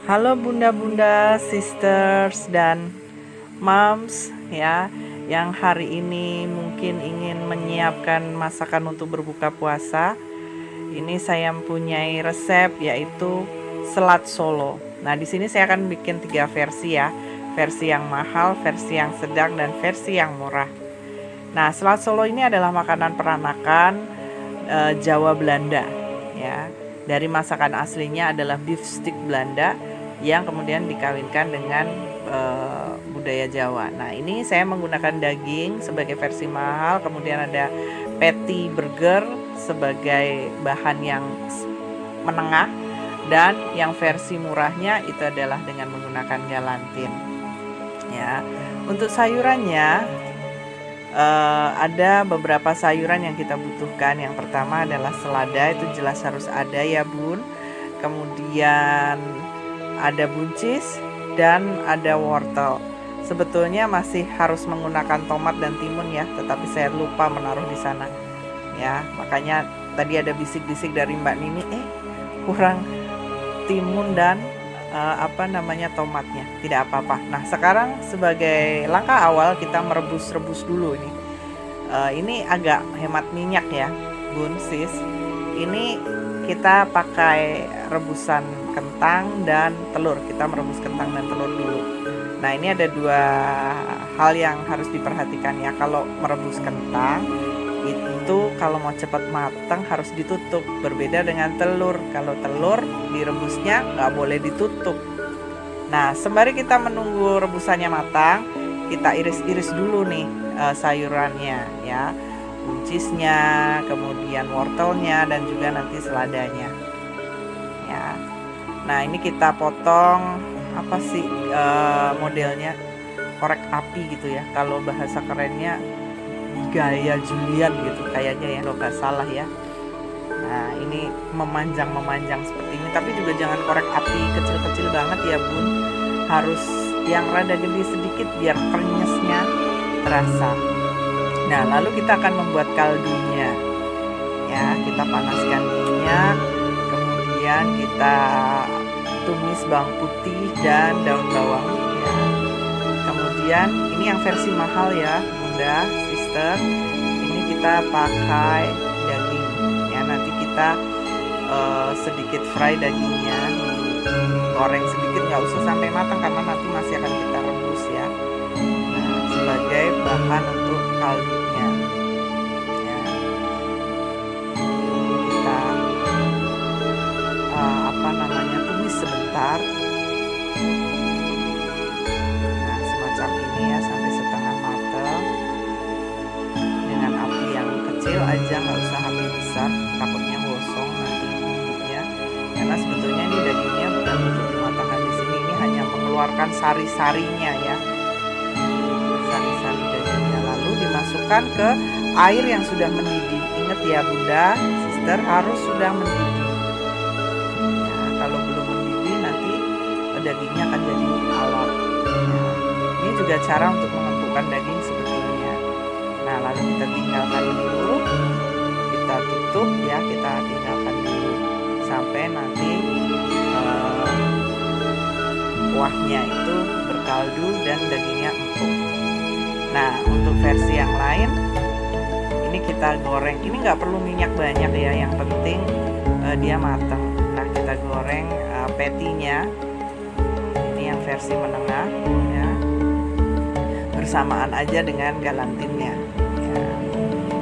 Halo bunda-bunda, sisters dan moms ya, yang hari ini mungkin ingin menyiapkan masakan untuk berbuka puasa. Ini saya mempunyai resep yaitu selat Solo. Nah, di sini saya akan bikin 3 versi ya. Versi yang mahal, versi yang sedang, dan versi yang murah. Nah, selat Solo ini adalah makanan peranakan Jawa Belanda ya. Dari masakan aslinya adalah beef stick Belanda yang kemudian dikawinkan dengan budaya Jawa. Nah, ini saya menggunakan daging sebagai versi mahal, kemudian ada patty burger sebagai bahan yang menengah, dan yang versi murahnya itu adalah dengan menggunakan galantin. Ya, untuk sayurannya ada beberapa sayuran yang kita butuhkan. Yang pertama adalah selada, itu jelas harus ada ya bun. Kemudian ada buncis dan ada wortel. Sebetulnya masih harus menggunakan tomat dan timun ya, tetapi saya lupa menaruh di sana. Ya, makanya tadi ada bisik-bisik dari Mbak Nini, kurang timun dan tomatnya. Tidak apa-apa. Nah, sekarang sebagai langkah awal kita merebus-rebus dulu ini. Ini agak hemat minyak ya, bun, sis. Ini kita pakai rebusan kentang dan telur. Kita merebus kentang dan telur dulu. Nah, ini ada 2 hal yang harus diperhatikan ya. Kalau merebus kentang itu kalau mau cepat matang harus ditutup. Berbeda dengan telur. Kalau telur direbusnya nggak boleh ditutup. Nah, sembari kita menunggu rebusannya matang, kita iris-iris dulu nih sayurannya ya. Buncisnya, kemudian wortelnya, dan juga nanti seladanya ya. Nah, ini kita potong modelnya korek api gitu ya, kalau bahasa kerennya gaya Julian gitu kayaknya ya, kalau nggak salah ya. Nah, ini memanjang seperti ini, tapi juga jangan korek api kecil-kecil banget ya bun, harus yang rada gede sedikit biar krenyesnya terasa. Nah, lalu kita akan membuat kaldunya ya. Kita panaskan minyak, kemudian kita tumis bawang putih dan daun bawang ya. Kemudian ini yang versi mahal ya bunda, sister. Ini kita pakai daging ya. Nanti kita sedikit fry dagingnya, goreng sedikit, nggak usah sampai matang karena nanti masih akan kita rebus ya. Nah, sebagai bahan untuk kaldunya ya. Kita tumis sebentar. Nah, semacam ini ya, sampai setengah matang dengan api yang kecil aja, nggak usah api besar, takutnya gosong nanti bumbunya. Karena sebetulnya ini dagingnya bukan untuk dimatangkan di sini, ini hanya mengeluarkan sari-sarinya ya, sari-sari dagingnya. Lalu dimasukkan ke air yang sudah mendidih. Ingat ya bunda, sister, harus sudah mendidih. Nah, kalau belum mendidih nanti dagingnya akan jadi alot. Nah, ini juga cara untuk mengempukkan daging sebetulnya. Nah, lalu kita tinggalkan dulu, kita tutup ya, kita tinggalkan dulu sampai nanti kuahnya itu berkaldu dan dagingnya empuk. Nah, untuk versi yang lain ini kita goreng. Ini nggak perlu minyak banyak ya, yang penting dia matang. Nah, kita goreng patty-nya. Ini yang versi menengah ya, bersamaan aja dengan galantinnya ya.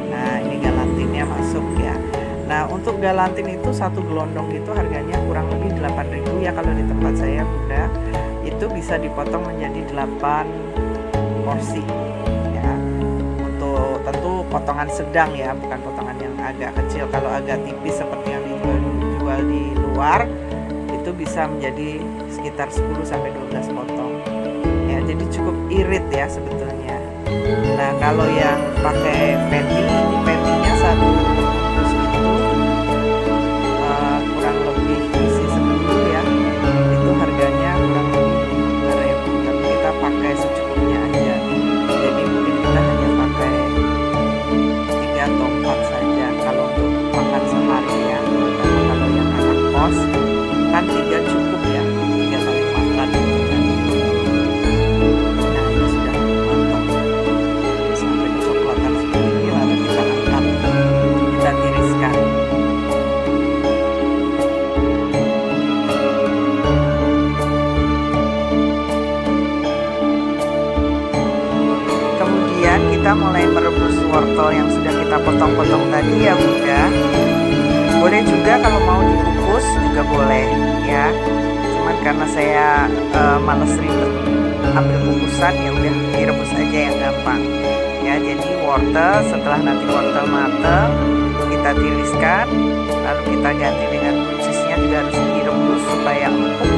Nah, ini galantinnya masuk ya. Nah, untuk galantin itu 1 gelondong itu harganya kurang lebih 8.000 ya. Kalau di tempat saya bunda, itu bisa dipotong menjadi 8 porsi ya. Untuk tentu potongan sedang ya, bukan potongan yang agak kecil. Kalau agak tipis seperti yang dijual di luar, itu bisa menjadi sekitar 10-12 potong ya. Jadi cukup irit ya sebetulnya. Nah, kalau yang pakai patty, ini patty-nya 1 bungkus itu kurang lebih isi 10 ya. Itu harganya kurang lebih 5.000, tapi kita pakai secukupnya aja. Jadi mungkin kita hanya pakai 3 atau 4 saja kalau untuk makan sehari ya. Kalau yang anak kos kan 3 cukup ya, 3 kali wortel yang sudah kita potong-potong tadi ya Bunda. Boleh juga kalau mau dikukus juga boleh ya. Cuman karena saya males ribet ambil kukusan, ya udah direbus aja yang gampang. Ya, jadi wortel setelah nanti wortel matang kita tiriskan, lalu kita ganti dengan buncisnya juga harus direbus supaya empuk,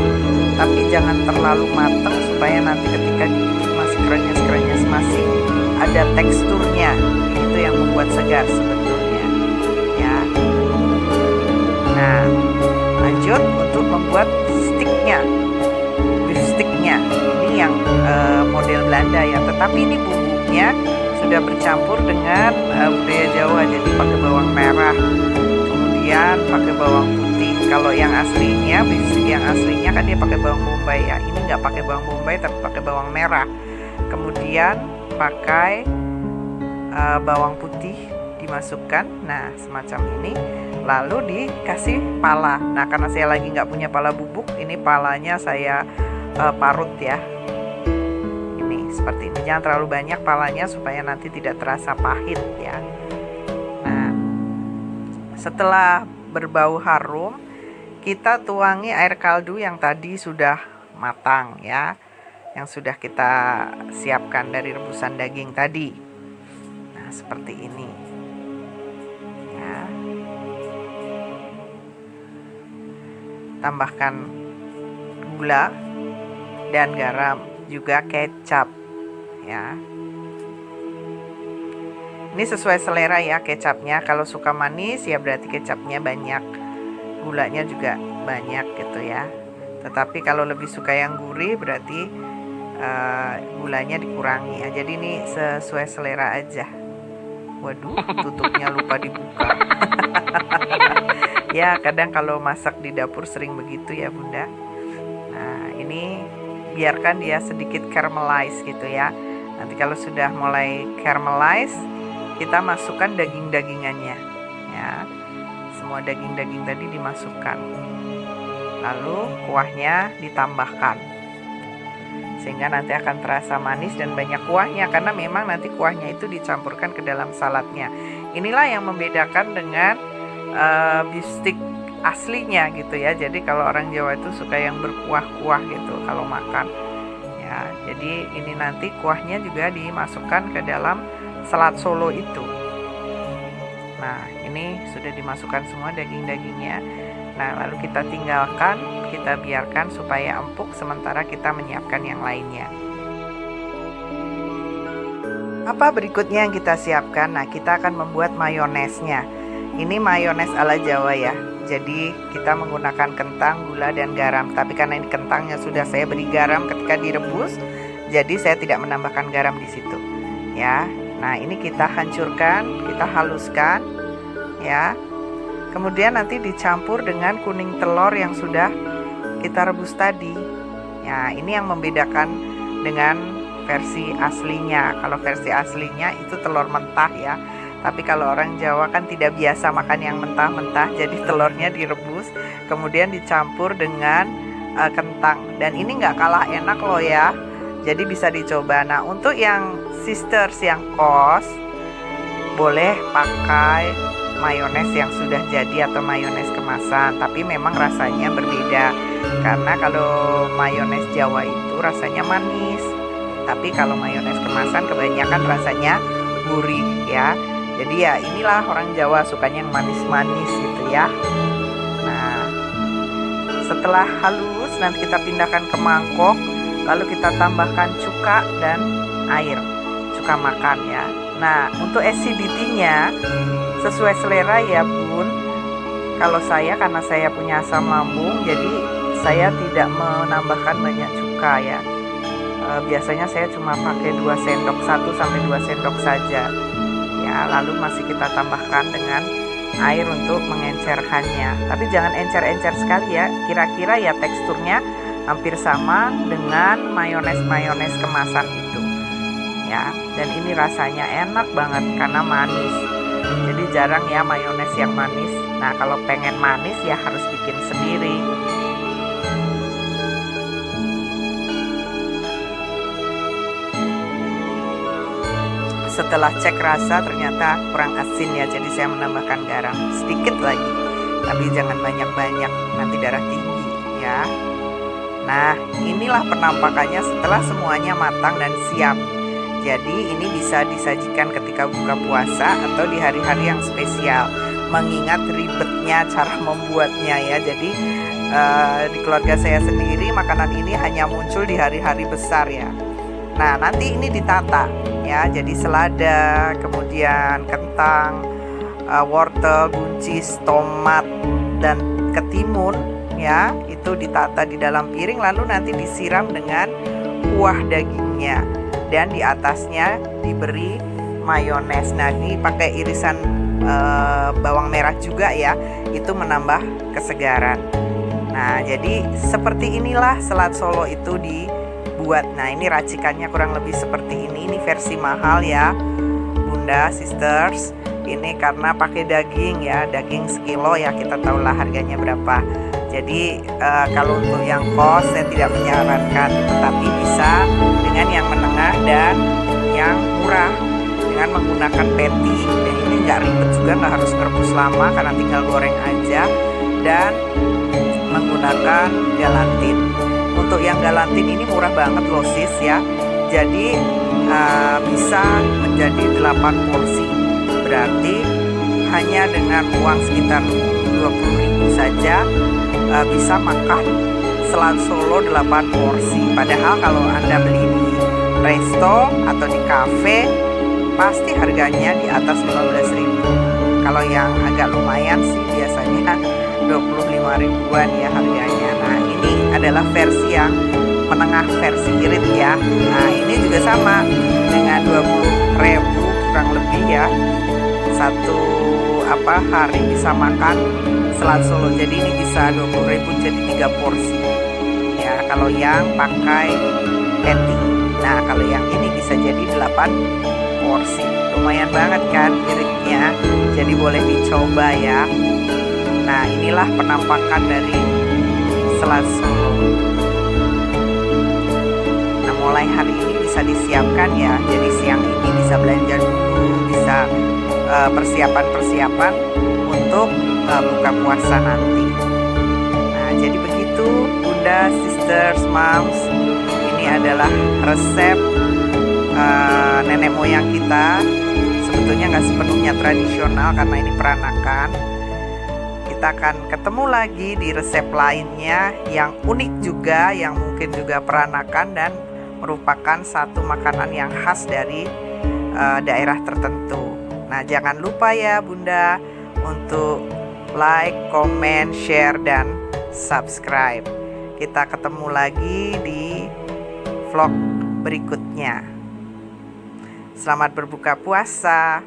tapi jangan terlalu matang supaya nanti ketika digigit masih krenyes-krenyes, masih ada teksturnya. Itu yang membuat segar sebetulnya ya. Nah, lanjut untuk membuat sticknya, beef sticknya. Ini yang model Belanda ya, tetapi ini bumbunya sudah bercampur dengan budaya Jawa, jadi pakai bawang merah, kemudian pakai bawang putih. Kalau yang aslinya, beef stick yang aslinya kan dia pakai bawang bombay ya. Ini nggak pakai bawang bombay tapi pakai bawang merah. Kemudian pakai bawang putih dimasukkan, nah semacam ini, lalu dikasih pala. Nah karena saya lagi nggak punya pala bubuk, ini palanya saya parut ya, ini seperti ini. Jangan terlalu banyak palanya supaya nanti tidak terasa pahit ya. Nah setelah berbau harum, kita tuangi air kaldu yang tadi sudah matang ya, yang sudah kita siapkan dari rebusan daging tadi. Nah seperti ini ya. Tambahkan gula dan garam, juga kecap ya. Ini sesuai selera ya kecapnya. Kalau suka manis ya berarti kecapnya banyak, gulanya juga banyak gitu ya. Tetapi kalau lebih suka yang gurih berarti gulanya dikurangi ya. Jadi ini sesuai selera aja. Waduh, tutupnya lupa dibuka. Ya kadang kalau masak di dapur sering begitu ya Bunda. Nah ini biarkan dia sedikit caramelize gitu ya. Nanti kalau sudah mulai caramelize, kita masukkan daging-dagingannya ya. Semua daging-daging tadi dimasukkan, lalu kuahnya ditambahkan sehingga nanti akan terasa manis dan banyak kuahnya, karena memang nanti kuahnya itu dicampurkan ke dalam saladnya. Inilah yang membedakan dengan beef stick aslinya gitu ya. Jadi kalau orang Jawa itu suka yang berkuah-kuah gitu kalau makan ya. Jadi ini nanti kuahnya juga dimasukkan ke dalam salad Solo itu. Nah ini sudah dimasukkan semua daging-dagingnya. Nah lalu kita tinggalkan, kita biarkan supaya empuk sementara kita menyiapkan yang lainnya. Apa berikutnya yang kita siapkan? Nah kita akan membuat mayonesnya. Ini mayones ala Jawa ya. Jadi kita menggunakan kentang, gula dan garam. Tapi karena ini kentangnya sudah saya beri garam ketika direbus, jadi saya tidak menambahkan garam di situ ya. Nah ini kita hancurkan, kita haluskan ya. Kemudian nanti dicampur dengan kuning telur yang sudah kita rebus tadi. Ya, ini yang membedakan dengan versi aslinya. Kalau versi aslinya itu telur mentah ya. Tapi kalau orang Jawa kan tidak biasa makan yang mentah-mentah, jadi telurnya direbus, kemudian dicampur dengan kentang. Dan ini nggak kalah enak loh ya. Jadi bisa dicoba. Nah, untuk yang sisters yang kos, boleh pakai mayones yang sudah jadi atau mayones kemasan, tapi memang rasanya berbeda. Karena kalau mayones Jawa itu rasanya manis, tapi kalau mayones kemasan kebanyakan rasanya gurih ya. Jadi ya inilah orang Jawa sukanya yang manis-manis gitu ya. Nah setelah halus nanti kita pindahkan ke mangkok, lalu kita tambahkan cuka dan air, cuka makan ya. Nah untuk acidity-nya sesuai selera ya Bun. Kalau saya, karena saya punya asam lambung, jadi saya tidak menambahkan banyak cuka ya. Biasanya saya cuma pakai 2 sendok, 1 sampai 2 sendok saja ya. Lalu masih kita tambahkan dengan air untuk mengencerkannya, tapi jangan encer-encer sekali ya. Kira-kira ya teksturnya hampir sama dengan mayones kemasan itu ya. Dan ini rasanya enak banget karena manis. Jadi jarang ya mayones yang manis. Nah kalau pengen manis ya harus bikin sendiri. setelah cek rasa ternyata kurang asin ya, jadi saya menambahkan garam sedikit lagi, tapi jangan banyak-banyak, nanti darah tinggi ya. Nah, inilah penampakannya setelah semuanya matang dan siap. Jadi ini bisa disajikan ketika buka puasa atau di hari-hari yang spesial. Mengingat ribetnya cara membuatnya ya. Jadi di keluarga saya sendiri makanan ini hanya muncul di hari-hari besar ya. Nah, nanti ini ditata ya. Jadi selada, kemudian kentang, wortel, buncis, tomat, dan ketimun ya, itu ditata di dalam piring, lalu nanti disiram dengan kuah dagingnya dan di atasnya diberi mayones. Nah, ini pakai irisan bawang merah juga ya, itu menambah kesegaran. Nah, jadi seperti inilah selat Solo itu dibuat. Nah, ini racikannya kurang lebih seperti ini. Ini versi mahal ya Bunda, Sisters. Ini karena pakai daging ya, daging sekilo ya, kita tahulah harganya berapa. Jadi kalau untuk yang kos saya tidak menyarankan, tetapi bisa dengan yang menengah dan yang murah dengan menggunakan patty. Dan ini nggak ribet juga, nggak harus merebus lama karena tinggal goreng aja, dan menggunakan galantin. Untuk yang galantin ini murah banget loh sis ya. Jadi bisa menjadi 8 porsi. Berarti hanya dengan uang sekitar 20.000 saja bisa makan selat Solo 8 porsi. Padahal kalau Anda beli di resto atau di kafe pasti harganya di atas 15.000. Kalau yang agak lumayan sih biasanya 25 ribuan ya harganya. Nah, ini adalah versi yang menengah, versi irit ya. Nah, ini juga sama dengan 20.000 kurang lebih ya. Satu hari bisa makan selat Solo. Jadi ini bisa 20.000 jadi 3 porsi ya kalau yang pakai patty. Nah, kalau yang ini bisa jadi 8 porsi. Lumayan banget kan iritnya, jadi boleh dicoba ya. Nah, inilah penampakan dari selat Solo. Nah, mulai hari ini bisa disiapkan ya. Jadi siang ini bisa belanja dulu, bisa persiapan-persiapan untuk buka puasa nanti. Nah, jadi begitu Bunda, Sisters, Moms. Ini adalah resep nenek moyang kita. Sebetulnya nggak sepenuhnya tradisional karena ini peranakan. Kita akan ketemu lagi di resep lainnya yang unik juga, yang mungkin juga peranakan dan merupakan satu makanan yang khas dari daerah tertentu. Nah, jangan lupa ya Bunda untuk like, comment, share, dan subscribe. Kita ketemu lagi di vlog berikutnya. Selamat berbuka puasa.